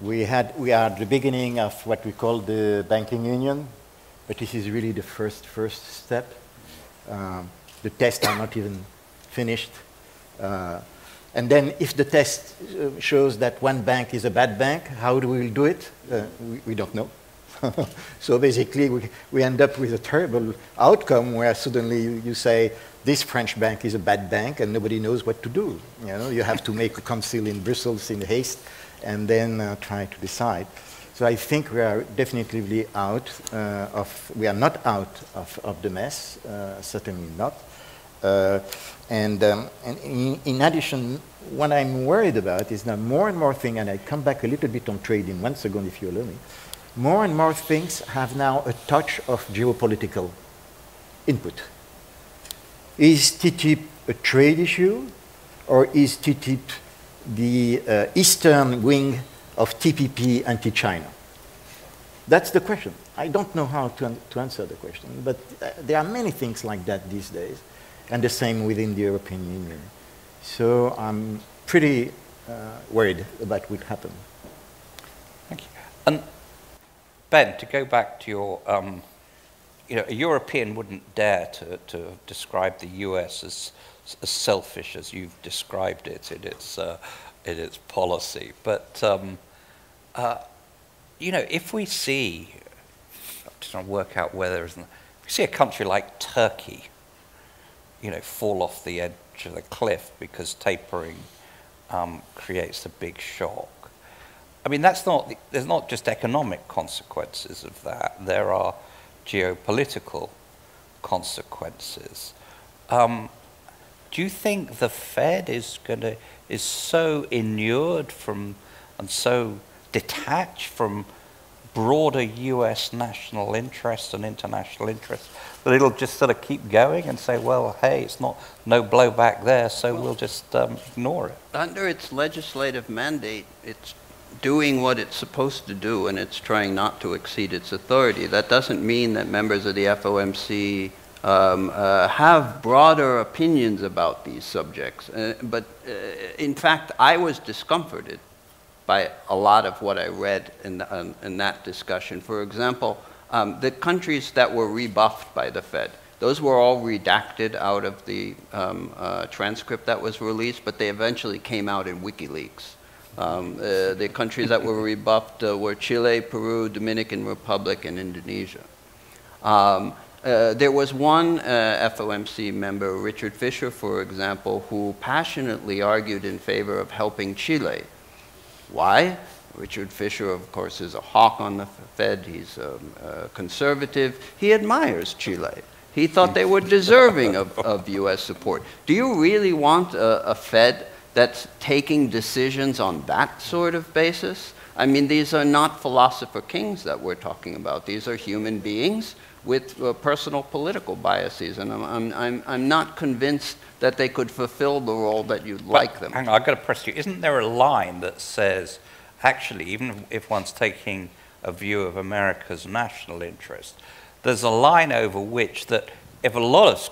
We are at the beginning of what we call the banking union, but this is really the first step. The tests are not even finished. And then if the test shows that one bank is a bad bank, how do we do it? We don't know. So basically, we end up with a terrible outcome where suddenly you say, this French bank is a bad bank, and nobody knows what to do. You have to make a council in Brussels in haste, and then try to decide. So I think we are definitely out we are not out of the mess, certainly not. And in addition, what I'm worried about is that more and more things, and I come back a little bit on trade in 1 second if you allow me, more and more things have now a touch of geopolitical input. Is TTIP a trade issue, or is TTIP the eastern wing of TPP anti-China? That's the question. I don't know how to answer the question, but there are many things like that these days, and the same within the European Union. So I'm pretty worried about what will happen. Thank you. And Ben, to go back to your, a European wouldn't dare to describe the US as selfish as you've described it in its policy. But, if we see, I'm just trying to work out where there isn't, if we see a country like Turkey, fall off the edge of the cliff because tapering creates a big shock. I mean, there's not just economic consequences of that. There are geopolitical consequences. Do you think the Fed is so inured from and so detached from broader US national interests and international interests that it'll just sort of keep going and say, well, hey, it's no blowback there, so we'll just ignore it? Under its legislative mandate, it's doing what it's supposed to do, and it's trying not to exceed its authority. That doesn't mean that members of the FOMC have broader opinions about these subjects. But in fact, I was discomforted by a lot of what I read in that discussion. For example, the countries that were rebuffed by the Fed, those were all redacted out of the transcript that was released, but they eventually came out in WikiLeaks. The countries that were rebuffed were Chile, Peru, Dominican Republic, and Indonesia. There was one FOMC member, Richard Fisher, for example, who passionately argued in favor of helping Chile. Why? Richard Fisher, of course, is a hawk on the Fed. He's conservative. He admires Chile. He thought they were deserving of U.S. support. Do you really want a Fed that's taking decisions on that sort of basis? I mean, these are not philosopher kings that we're talking about. These are human beings with personal political biases, and I'm not convinced that they could fulfill the role that you'd like them. Hang on, I've got to press you. Isn't there a line that says, actually, even if one's taking a view of America's national interest, there's a line over which that if a lot of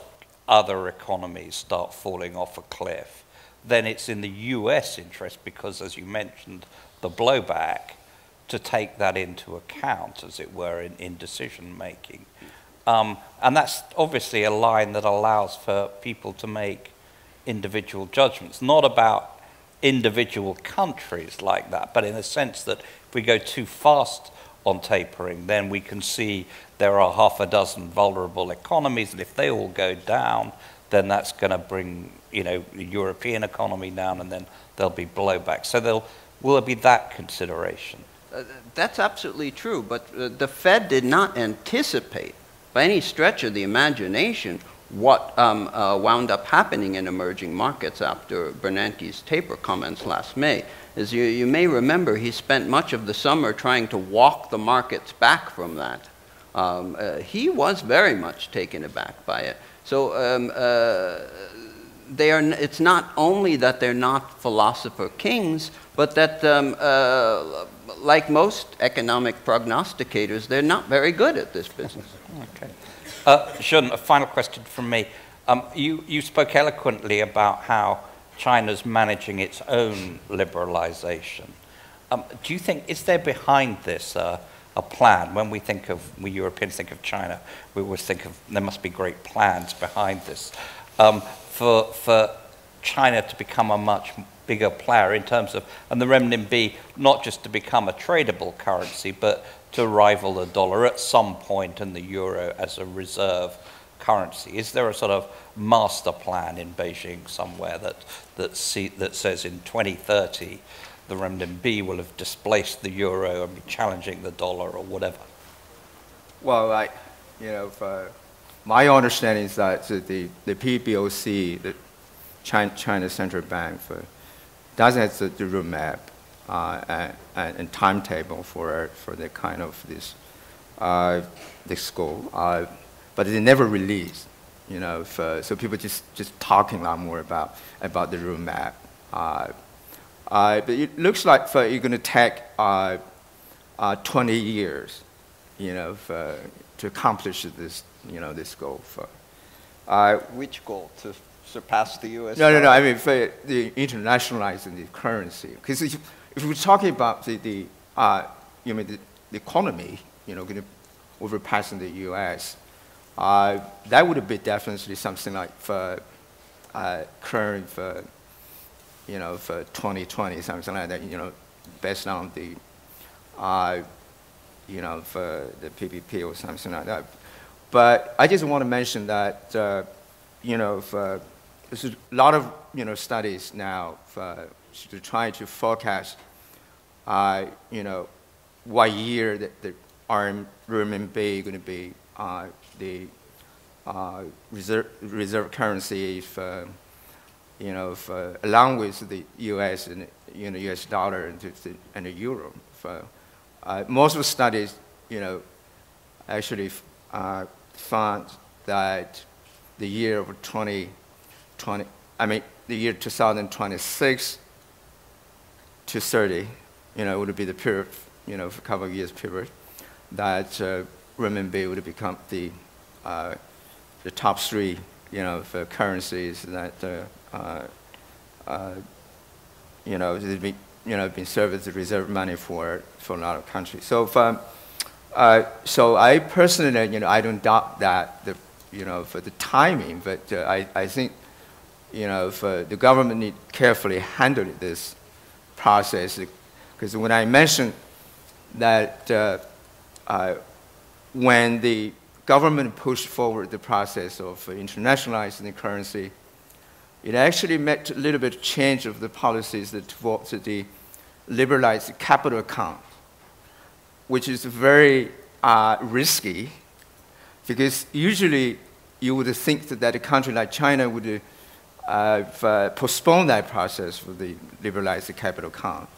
other economies start falling off a cliff, then it's in the US interest, because as you mentioned, the blowback, to take that into account, as it were, in decision making. And that's obviously a line that allows for people to make individual judgments, not about individual countries like that, but in a sense that if we go too fast on tapering, then we can see there are half a dozen vulnerable economies, and if they all go down, then that's going to bring, the European economy down, and then there'll be blowback. So will there be that consideration? That's absolutely true, but the Fed did not anticipate by any stretch of the imagination what wound up happening in emerging markets after Bernanke's taper comments last May. As you may remember, he spent much of the summer trying to walk the markets back from that. He was very much taken aback by it. So it's not only that they're not philosopher kings, but that, like most economic prognosticators, they're not very good at this business. Okay. Zhang, a final question from me. You spoke eloquently about how China's managing its own liberalization. Do you think, is there behind this a plan? When we Europeans think of China, we always think of, there must be great plans behind this. For China to become a much bigger player in terms of, and the renminbi not just to become a tradable currency, but to rival the dollar at some point and the euro as a reserve currency. Is there a sort of master plan in Beijing somewhere that says in 2030 the renminbi will have displaced the euro and be challenging the dollar or whatever? Well, my understanding is that the PBOC, the China Central Bank, does have the roadmap and timetable for the kind of this goal, but they never release. So people just talking a lot more about the roadmap. But it looks like you're going to take 20 years, to accomplish this, this goal. Which goal? To surpass the U.S. No. I mean, for the internationalizing the currency. Because if we're talking about the economy, going to overpassing the U.S., that would be definitely something like for current for 2020, something like that. Based on the for the PPP or something like that. But I just want to mention that there's a lot of studies now to try to forecast what year that the renminbi going to be the reserve currency along with the U.S. and U.S. dollar and the euro. Most of the studies actually found that the year of 2026 to 30, would be the period, for a couple of years period, that renminbi would become the top three, for currencies that been served as the reserve money for a lot of countries. So, so I personally, I don't doubt that for the timing, but I think, for the government need carefully handle this process, because when I mentioned that when the government pushed forward the process of internationalizing the currency, it actually meant a little bit of change of the policies towards the liberalized capital account, which is very risky, because usually you would think that a country like China would postpone that process for the liberalized capital account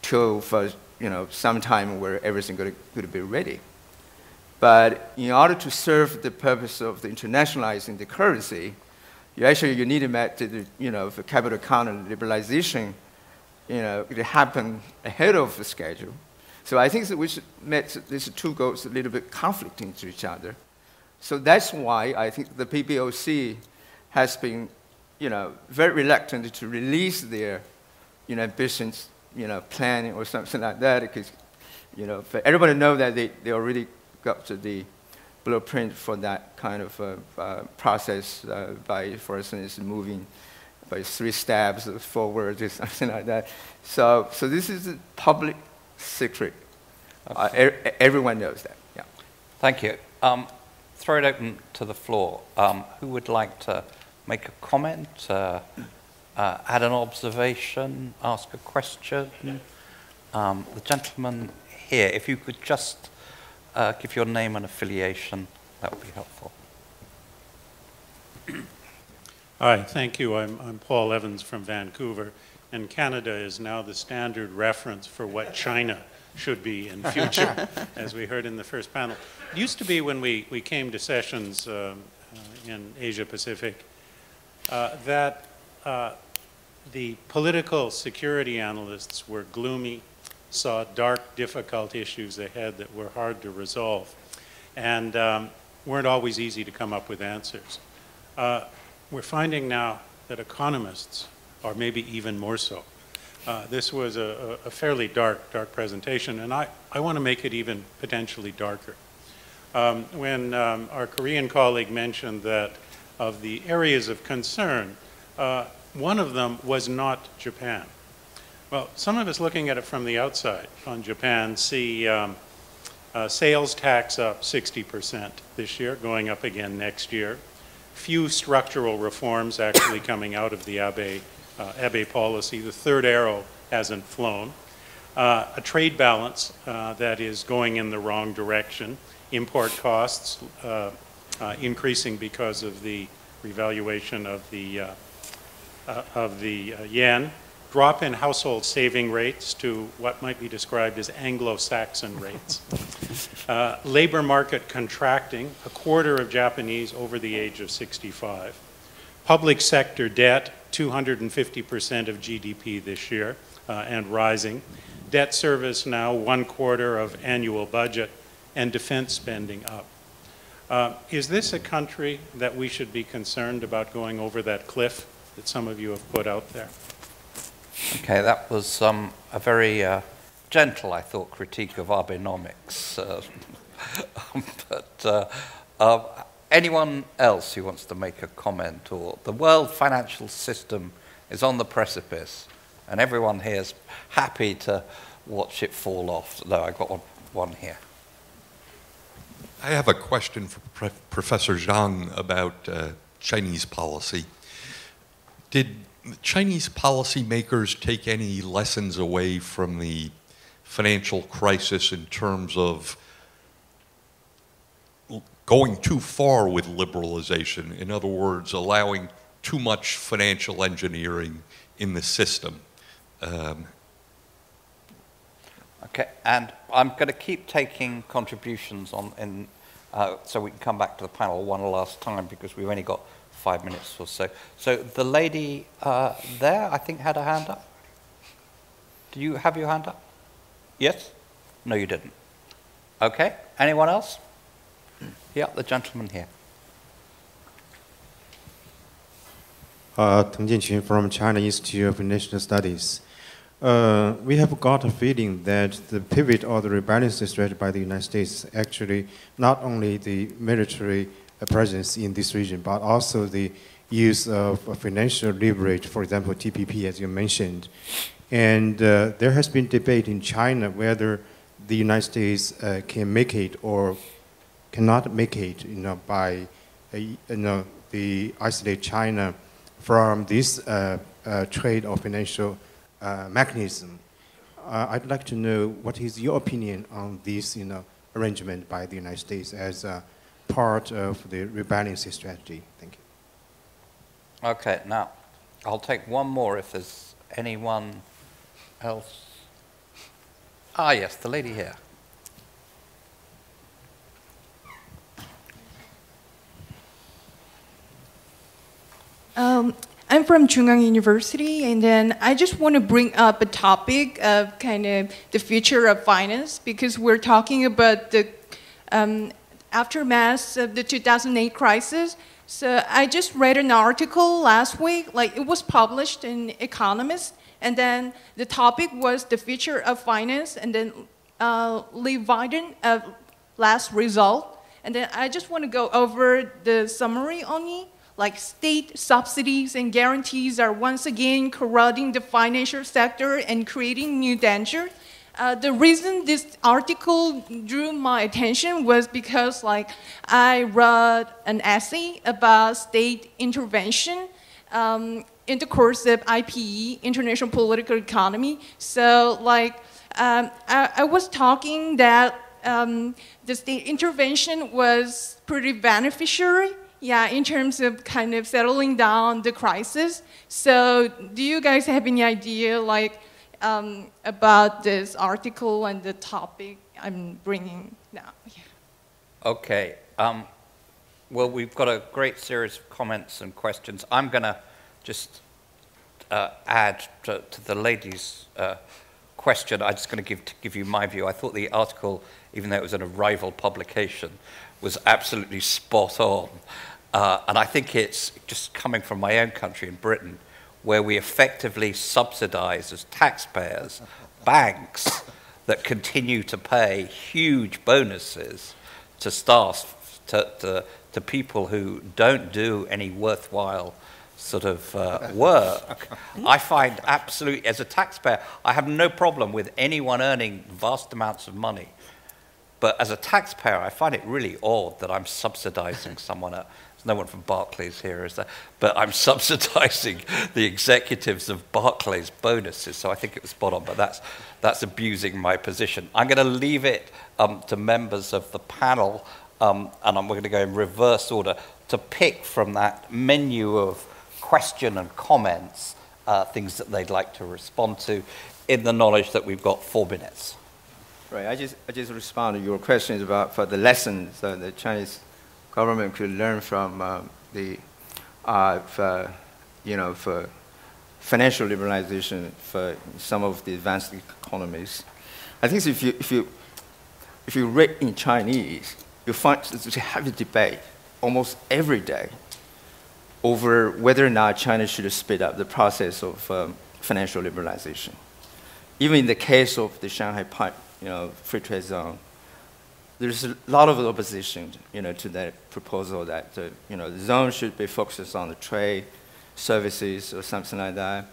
till some time where everything could be ready. But in order to serve the purpose of the internationalizing the currency, you need to make the capital account and liberalization, it happen ahead of the schedule. So I think that we should make these two goals a little bit conflicting to each other. So that's why I think the PBOC has been, very reluctant to release their, ambitions, plan or something like that, because, but everybody knows that they already got to the blueprint for that kind of process by, for instance, moving by 3 steps forward or something like that. So this is a public secret. Okay. Everyone knows that. Yeah. Thank you. Throw it open to the floor. Who would like to make a comment, add an observation, ask a question? The gentleman here, if you could just give your name and affiliation, that would be helpful. Hi, thank you. I'm Paul Evans from Vancouver, and Canada is now the standard reference for what China should be in future, as we heard in the first panel. It used to be when we came to sessions in Asia Pacific that the political security analysts were gloomy, saw dark, difficult issues ahead that were hard to resolve, and weren't always easy to come up with answers. We're finding now that economists are maybe even more so. This was a fairly dark presentation, and I want to make it even potentially darker. When our Korean colleague mentioned that of the areas of concern, one of them was not Japan. Well, some of us looking at it from the outside on Japan see sales tax up 60% this year, going up again next year. Few structural reforms actually coming out of the Abe policy. The third arrow hasn't flown. A trade balance that is going in the wrong direction. Import costs increasing because of the revaluation of the yen. Drop in household saving rates to what might be described as Anglo-Saxon rates. Labor market contracting, 1/4 of Japanese over the age of 65. Public sector debt, 250% of GDP this year and rising. Debt service now 1/4 of annual budget, and defense spending up. Is this a country that we should be concerned about going over that cliff that some of you have put out there? Okay, that was a very gentle, I thought, critique of Abenomics. But anyone else who wants to make a comment? Or the world financial system is on the precipice, and everyone here is happy to watch it fall off. No, I got one here. I have a question for Professor Zhang about Chinese policy. Did Chinese policymakers take any lessons away from the financial crisis in terms of going too far with liberalization? In other words, allowing too much financial engineering in the system. Okay, and I'm going to keep taking contributions so we can come back to the panel one last time because we've only got 5 minutes or so. So the lady there, I think, had her hand up. Did you have your hand up? Yes? No, you didn't. Okay, anyone else? Yeah, the gentleman here. Teng Jinqun from China Institute of International Studies. We have got a feeling that the pivot or the rebalancing strategy by the United States actually not only the military presence in this region, but also the use of financial leverage, for example, TPP, as you mentioned. And there has been debate in China whether the United States can make it or cannot make it, by, the isolate China from this trade or financial mechanism. I'd like to know what is your opinion on this, arrangement by the United States as a part of the rebalancing strategy. Thank you. Okay, now I'll take one more if there's anyone else. Ah, yes, the lady here. I'm from Chungang University, and then I just want to bring up a topic of kind of the future of finance, because we're talking about the aftermath of the 2008 crisis. So I just read an article last week, like it was published in Economist, and then the topic was the future of finance, and then Lee Viden of last result. And then I just want to go over the summary only. Like state subsidies and guarantees are once again corroding the financial sector and creating new danger. The reason this article drew my attention was because like I read an essay about state intervention in the course of IPE, International Political Economy. So like I was talking that the state intervention was pretty beneficiary, yeah, in terms of kind of settling down the crisis. So do you guys have any idea like about this article and the topic I'm bringing now? Yeah. Okay. Well, we've got a great series of comments and questions. I'm going to just add to the ladies' question. I'm just going to give you my view. I thought the article, even though it was in a rival publication, was absolutely spot on. And I think it's just coming from my own country in Britain, where we effectively subsidize as taxpayers banks that continue to pay huge bonuses to staff, to people who don't do any worthwhile sort of work. I find absolutely, as a taxpayer, I have no problem with anyone earning vast amounts of money. But as a taxpayer, I find it really odd that I'm subsidizing someone. There's no one from Barclays here, is there? But I'm subsidizing the executives of Barclays' bonuses. So I think it was spot on, but that's abusing my position. I'm going to leave it to members of the panel, and we're going to go in reverse order to pick from that menu of question and comments things that they'd like to respond to, in the knowledge that we've got 4 minutes. Right. I just respond to your questions about for the lessons that the Chinese government could learn from for financial liberalization for some of the advanced economies. I think if you read in Chinese, you find there's a heavy debate almost every day over whether or not China should speed up the process of financial liberalization. Even in the case of the Shanghai free trade zone, there's a lot of opposition, to that proposal that the zone should be focused on the trade, services, or something like that.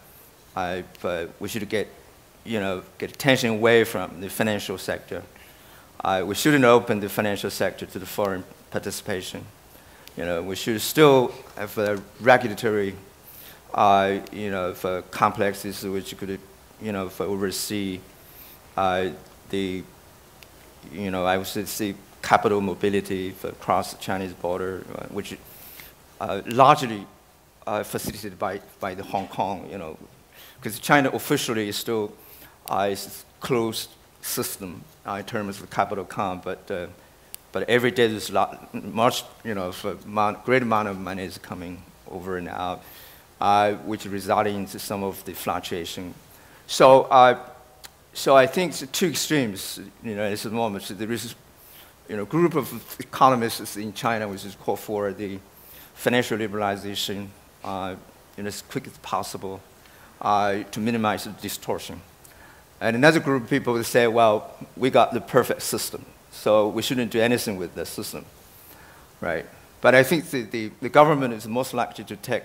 But we should get attention away from the financial sector. We shouldn't open the financial sector to the foreign participation. We should still have a regulatory, for complexes which could, for oversee the, I would say capital mobility across the Chinese border, which largely facilitated by the Hong Kong, because China officially is still is a closed system in terms of capital count, but every day there's much, great amount of money is coming over and out, which resulting into some of the fluctuation. So I think it's 2 extremes, at the moment. So there is, a group of economists in China which is called for the financial liberalization, as quick as possible, to minimize the distortion. And another group of people would say, well, we got the perfect system, so we shouldn't do anything with the system, right? But I think the government is most likely to take,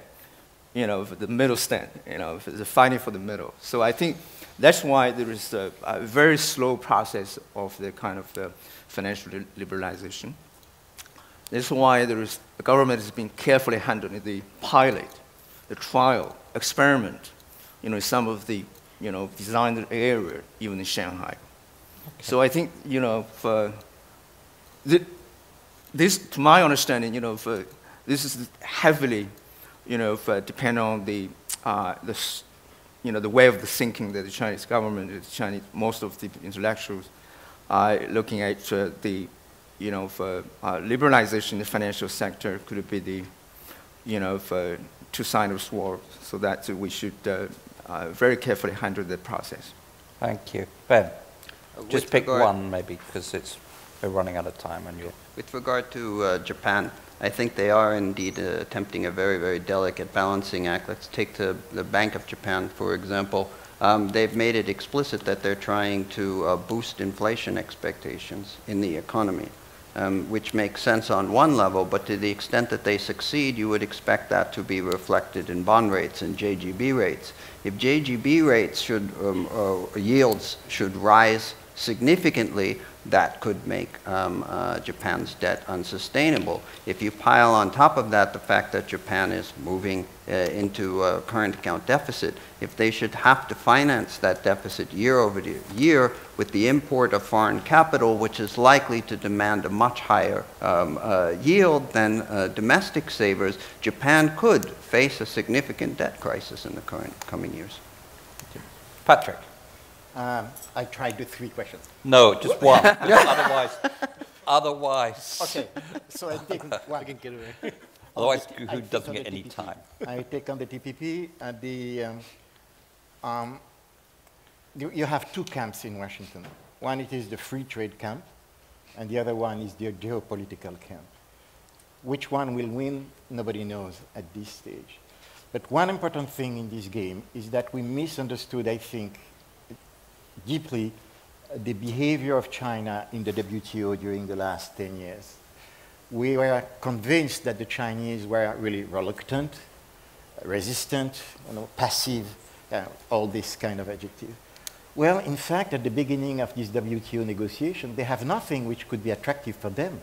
the middle stand, the fighting for the middle. So I think that's why there is a very slow process of the kind of the financial liberalization. That's why the government has been carefully handling the pilot, the trial, experiment, some of the, designed area, even in Shanghai. Okay. So I think, for this, to my understanding, this is heavily, depend on the way of the thinking that the Chinese government, most of the intellectuals are looking at the, for liberalization in the financial sector could be the, for 2 sides of sword, so that we should very carefully handle the process. Thank you. Ben, just pick one maybe, because it's... we're running out of time. And you're With regard to Japan, I think they are indeed attempting a very, very delicate balancing act. Let's take the Bank of Japan, for example. They've made it explicit that they're trying to boost inflation expectations in the economy, which makes sense on one level, but to the extent that they succeed, you would expect that to be reflected in bond rates and JGB rates. If JGB rates should, yields should rise significantly, that could make Japan's debt unsustainable. If you pile on top of that the fact that Japan is moving into a current account deficit, if they should have to finance that deficit year over year with the import of foreign capital, which is likely to demand a much higher yield than domestic savers, Japan could face a significant debt crisis in the coming years. Patrick. I tried the 3 questions. No, just one. Otherwise. Okay, so I take one. Otherwise, Goohoon doesn't get any time. I take on the TPP. You have 2 camps in Washington. One, it is the free trade camp, and the other one is the geopolitical camp. Which one will win, nobody knows at this stage. But one important thing in this game is that we misunderstood, I think, deeply the behavior of China in the WTO during the last 10 years. We were convinced that the Chinese were really reluctant, resistant, passive, all this kind of adjective. Well, in fact, at the beginning of this WTO negotiation, they have nothing which could be attractive for them.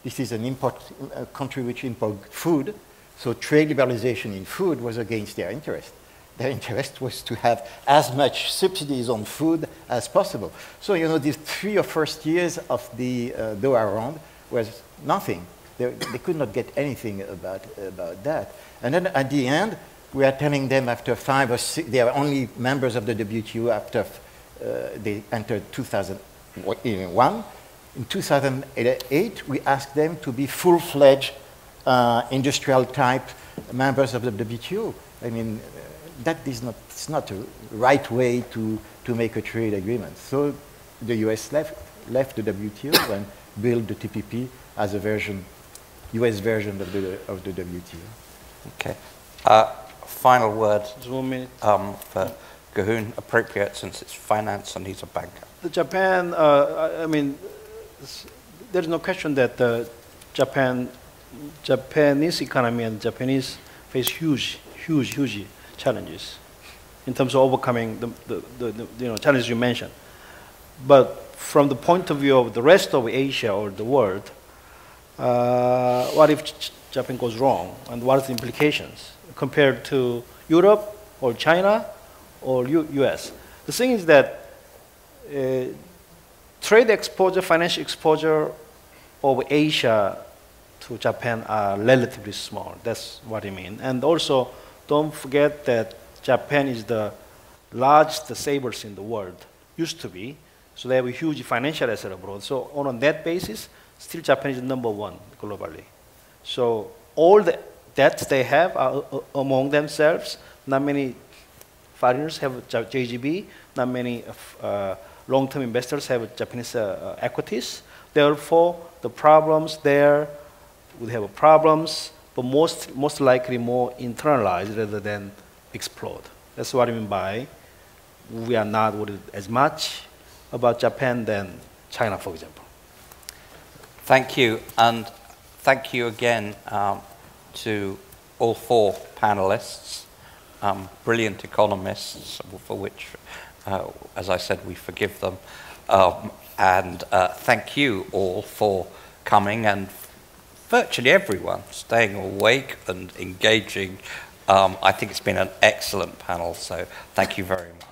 This is a country which imports food, so trade liberalization in food was against their interest. Their interest was to have as much subsidies on food as possible. So, these 3 or 4 years of the Doha round was nothing. They could not get anything about that. And then at the end, we are telling them after 5 or 6, they are only members of the WTO after they entered 2001. In 2008, we asked them to be full-fledged industrial type members of the WTO. I mean, it's not a right way to make a trade agreement. So the US left the WTO and built the TPP as a US version of the WTO. Okay. Final word 1 minute. For Goohoon, appropriate since it's finance and he's a banker. The Japan, there's no question that the Japanese economy and Japanese face huge challenges in terms of overcoming the challenges you mentioned. But from the point of view of the rest of Asia or the world, what if Japan goes wrong, and what are the implications compared to Europe or China or US? The thing is that trade exposure, financial exposure of Asia to Japan are relatively small. That's what I mean. And also, don't forget that Japan is the largest savers in the world, used to be. So they have a huge financial asset abroad. So on that basis, still Japan is number 1 globally. So all the debts they have are among themselves. Not many foreigners have JGB. Not many long-term investors have Japanese equities. Therefore, the problems there would have problems, but most likely more internalized rather than explode. That's what I mean by we are not worried as much about Japan than China, for example. Thank you, and thank you again to all 4 panelists, brilliant economists, for which, as I said, we forgive them. And thank you all for coming, and virtually everyone staying awake and engaging. I think it's been an excellent panel, so thank you very much.